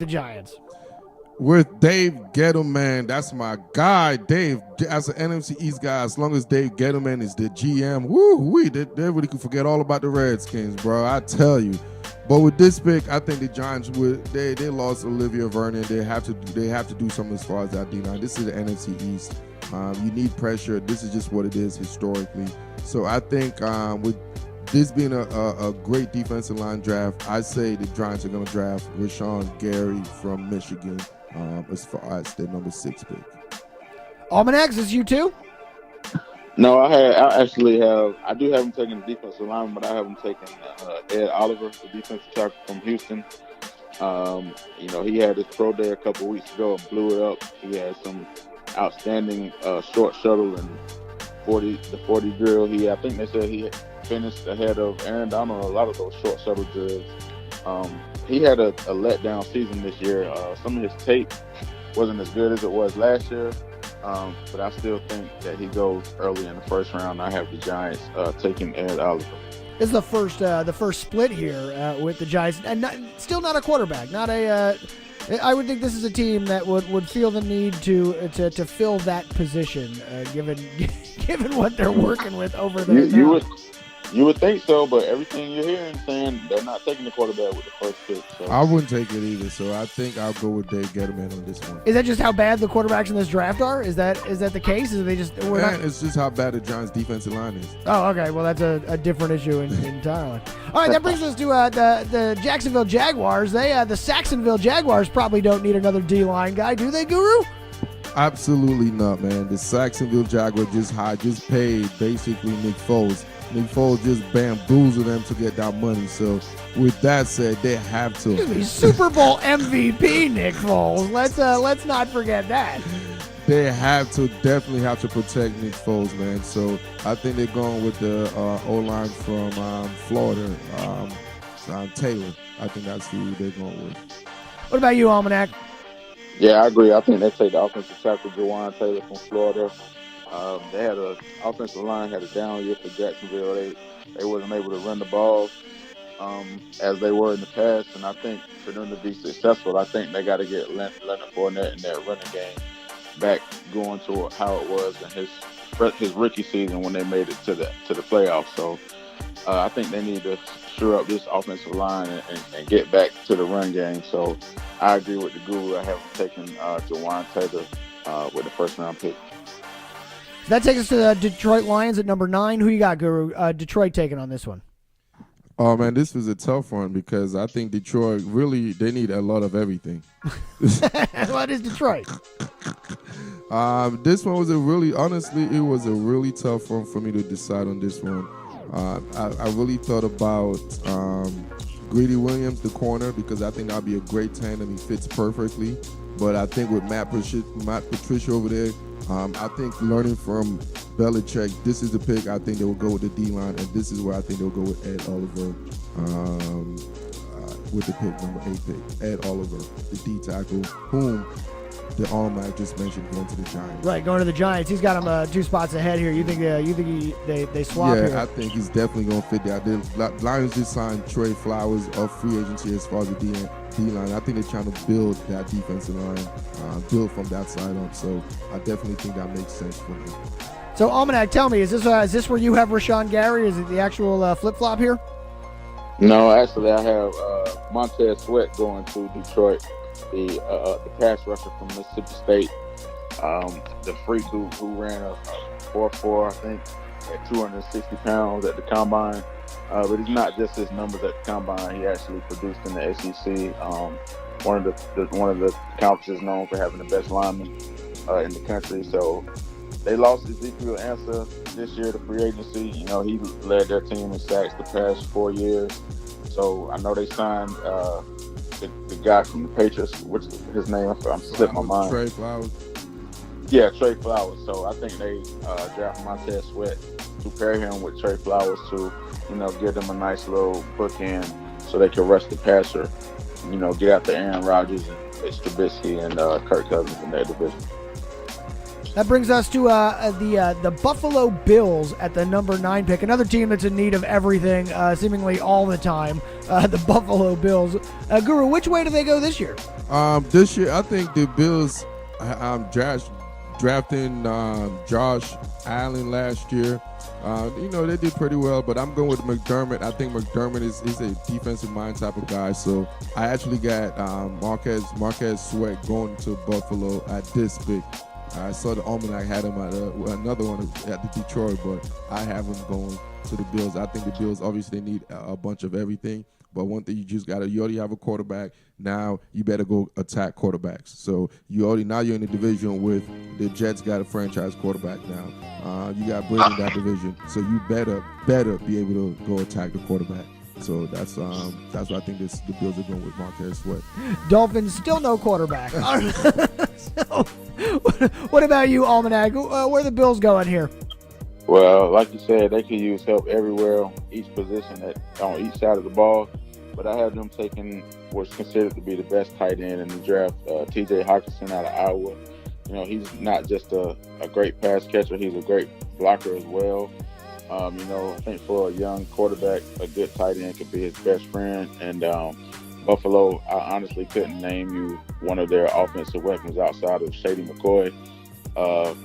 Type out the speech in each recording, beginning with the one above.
the Giants? With Dave Gettleman, that's my guy. Dave, as an NFC East guy, as long as Dave Gettleman is the GM, they really could forget all about the Redskins, bro. I tell you. But with this pick, I think the Giants they lost Olivia Vernon. They have to do something as far as that D-line. This is the NFC East. You need pressure. This is just what it is historically. So I think with this being a great defensive line draft, I say the Giants are going to draft Rashawn Gary from Michigan as far as their number 6 pick. Almanacs, is you too? No, I do have him taking the defensive lineman, but I have him taking Ed Oliver, the defensive tackle from Houston. He had his pro day a couple weeks ago and blew it up. He had some outstanding short shuttle and 40 drill. I think they said he finished ahead of Aaron Donald on a lot of those short shuttle drills. He had a letdown season this year. Some of his tape wasn't as good as it was last year, but I still think that he goes early in the first round. I have the Giants taking Ed Oliver. This is the first split here with the Giants, and still not a quarterback. I would think this is a team that would feel the need to fill that position, given what they're working with over there. You would think so, but everything you're hearing saying they're not taking the quarterback with the first pick. So. I wouldn't take it either, so I think I'll go with Dave Gettleman on this one. Is that just how bad the quarterbacks in this draft are? Is that the case? Is they just it's just how bad the Giants' defensive line is. Oh, okay. Well, that's a different issue entirely. All right, that brings us to the Jacksonville Jaguars. The Saxonville Jaguars probably don't need another D-line guy, do they, Guru? Absolutely not, man. The Saxonville Jaguars just paid basically Nick Foles. Nick Foles just bamboozled them to get that money. So, with that said, they have to. Excuse me, Super Bowl MVP Nick Foles. Let's not forget that. They definitely have to protect Nick Foles, man. So, I think they're going with the O-line from Florida, Taylor. I think that's who they're going with. What about you, Almanac? Yeah, I agree. I think they take the offensive tackle, Jawan Taylor from Florida. They had an offensive line had a down year for Jacksonville. They wasn't able to run the ball as they were in the past, and I think for them to be successful, I think they got to get Leonard Fournette in that running game back going to how it was in his rookie season when they made it to the playoffs. So I think they need to shore up this offensive line and get back to the run game. So I agree with the Guru. I have taken Jawan Taylor with the first round pick. So that takes us to the Detroit Lions at number 9. Who you got, Guru? Detroit taking on this one. Oh, man, this was a tough one because I think Detroit really, they need a lot of everything. What is Detroit? This one was honestly, it was a really tough one for me to decide on this one. I really thought about Greedy Williams, the corner, because I think that'd be a great tandem. He fits perfectly. But I think with Matt Patricia over there, I think learning from Belichick, this is the pick. I think they will go with the D-line, and this is where I think they'll go with Ed Oliver with the pick, number 8 pick. Ed Oliver, the D tackle, whom the Almanac just mentioned going to the Giants. Right, going to the Giants. He's got him 2 spots ahead here. You think they swap here? Yeah, I think he's definitely going to fit there. The Lions just signed Trey Flowers off free agency as far as the D-line. I think they're trying to build that defensive line, build from that side up. So I definitely think that makes sense for me. So, Almanac, tell me, is this where you have Rashawn Gary? Is it the actual flip-flop here? No, actually, I have Montez Sweat going to Detroit, the pass rusher from Mississippi State, the freak who ran a 4.4, I think, at 260 pounds at the combine. But it's not just his numbers at the combine. He actually produced in the SEC. One of the conferences known for having the best linemen in the country. So they lost Ezekiel Ansah this year to free agency. He led their team in sacks the past 4 years. So I know they signed the guy from the Patriots. What's his name? I'm slipping my mind. Trey Flowers. Yeah, Trey Flowers. So I think they drafted Montez Sweat to pair him with Trey Flowers to, give them a nice little bookend so they can rush the passer, get after Aaron Rodgers and Mitch Trubisky and Kirk Cousins in their division. That brings us to the Buffalo Bills at the number 9 pick. Another team that's in need of everything, seemingly all the time. The Buffalo Bills. Guru, which way do they go this year? This year, I think the Bills drafting Josh Allen last year. They did pretty well, but I'm going with McDermott. I think McDermott is a defensive mind type of guy. So I actually got Marquez Sweat going to Buffalo at this pick. I saw the almanac had him at another one at the Detroit, but I have him going to the Bills. I think the Bills obviously need a bunch of everything, but one thing you already have a quarterback. Now you better go attack quarterbacks. So you're in the division with the Jets got a franchise quarterback now. You got Brady in that division, so you better be able to go attack the quarterback. So that's what I think the Bills are going with Marquez Sweat. Dolphins still no quarterback. So, what about you, Almanac? Where are the Bills going here? Well, like you said, they could use help everywhere, each position on each side of the ball. But I have them taking what's considered to be the best tight end in the draft, T.J. Hockenson out of Iowa. He's not just a great pass catcher; he's a great blocker as well. I think for a young quarterback, a good tight end could be his best friend. And Buffalo, I honestly couldn't name you one of their offensive weapons outside of Shady McCoy.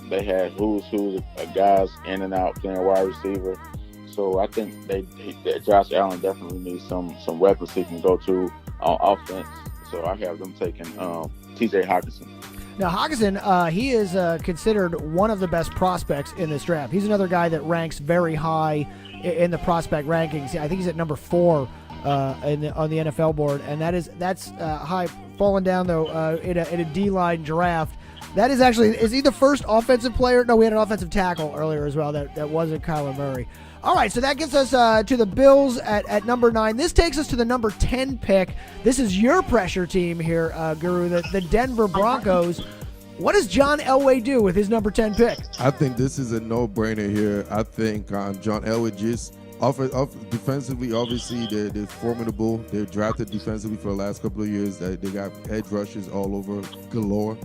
They had who's of guys in and out playing wide receiver. So I think that Josh Allen definitely needs some weapons he can go to on offense. So I have them taking T.J. Hockenson. Now, Hockenson, he is considered one of the best prospects in this draft. He's another guy that ranks very high in the prospect rankings. I think he's at number 4 on the NFL board, and that's high. Falling down though in a D-line draft. That is he the first offensive player? No, we had an offensive tackle earlier as well. That wasn't Kyler Murray. All right, so that gets us to the Bills at number 9. This takes us to the number 10 pick. This is your pressure team here, Guru, the Denver Broncos. What does John Elway do with his number 10 pick? I think this is a no-brainer here. I think John Elway just defensively, obviously, they're formidable. They're drafted defensively for the last couple of years. They got edge rushers all over galore.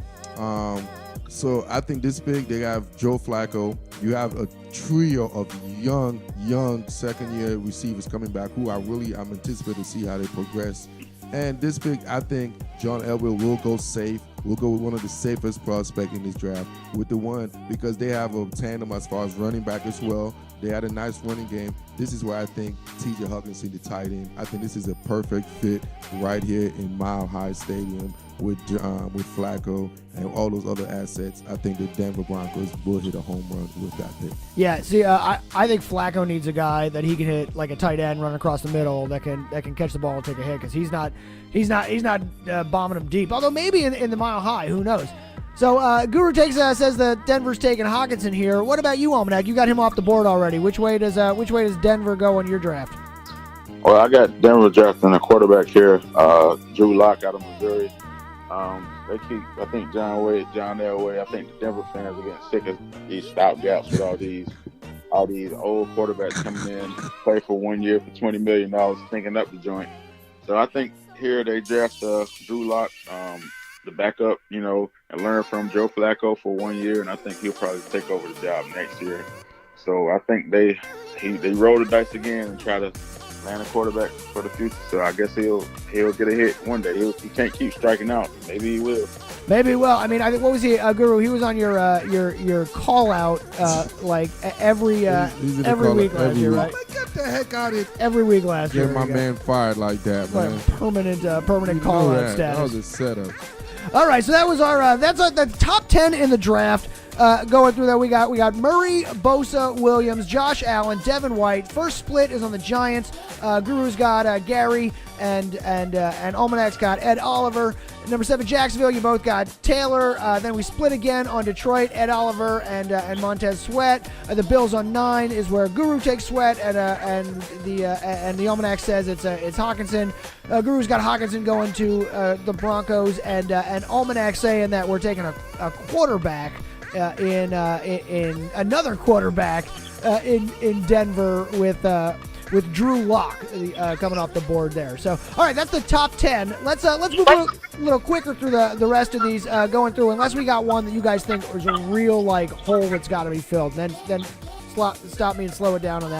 So I think this pick, they have Joe Flacco. You have a trio of young second-year receivers coming back who I'm anticipating to see how they progress. And this pick, I think John Elway will go safe. We'll go with one of the safest prospects in this draft with the one because they have a tandem as far as running back as well. They had a nice running game. This is where I think T.J. Hockenson, the tight end, I think this is a perfect fit right here in Mile High Stadium with Flacco and all those other assets. I think the Denver Broncos will hit a home run with that pick. Yeah, see, I think Flacco needs a guy that he can hit like a tight end, run across the middle, that can catch the ball and take a hit because he's not bombing them deep. Although maybe in the Mile High, who knows? So Guru says that Denver's taking Hockenson here. What about you, Almanac? You got him off the board already. Which way does Denver go in your draft? Well, I got Denver drafting a quarterback here, Drew Lock out of Missouri. They keep, I think John Elway. I think the Denver fans are getting sick of these stopgaps with all these old quarterbacks coming in, play for 1 year for $20 million, thinking up the joint. So I think here they draft Drew Lock, the backup, and learn from Joe Flacco for 1 year, and I think he'll probably take over the job next year. So I think they roll the dice again and try to land a quarterback for the future. So I guess he'll get a hit one day. He can't keep striking out. Maybe he will. Maybe he will. I mean, I think what was he, Guru? He was on your call out like every week last year, right? Get the heck out of here! Every week last year. Get my man fired like that, man. Permanent call out status. That was a setup. All right, so that was our that's the top 10 in the draft. Going through that, we got Murray, Bosa, Williams, Josh Allen, Devin White. First split is on the Giants. Guru's got Gary, and Almanac's got Ed Oliver. Number 7, Jacksonville. You both got Taylor. Then we split again on Detroit. Ed Oliver and Montez Sweat. The Bills on 9 is where Guru takes Sweat, and the Almanac says it's Hockenson. Guru's got Hockenson going to the Broncos, and Almanac saying that we're taking a quarterback. In another quarterback in Denver with with Drew Lock coming off the board there. So, all right, that's the top 10. Let's move a little quicker through the rest of these, going through, unless we got one that you guys think is a real, like, hole that's got to be filled. Then stop me and slow it down on that.